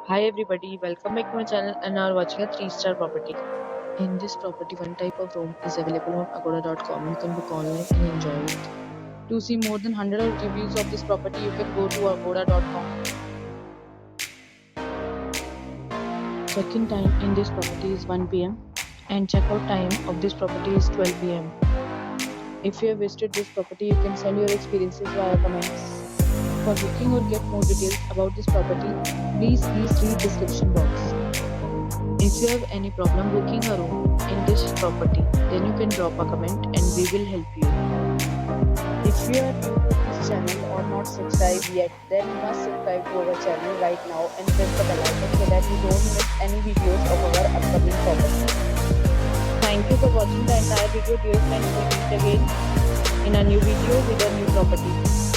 Hi everybody, welcome back to my channel and now watching a 3-star property. In this property, one type of room is available on agoda.com. You can book online and enjoy it. To see more than 100 of reviews of this property, you can go to agoda.com. Check-in time in this property is 1 p.m. and check-out time of this property is 12 p.m. If you have visited this property, you can send your experiences via comments. For booking or get more details about this property, please read description box. If you have any problem booking a room in this property, then you can drop a comment and we will help you. If you are new to this channel or not subscribed yet, then you must subscribe to our channel right now and press the bell icon so that you don't miss any videos of our upcoming property. Thank you for watching the entire video, dear friends. We meet again in a new video with a new property.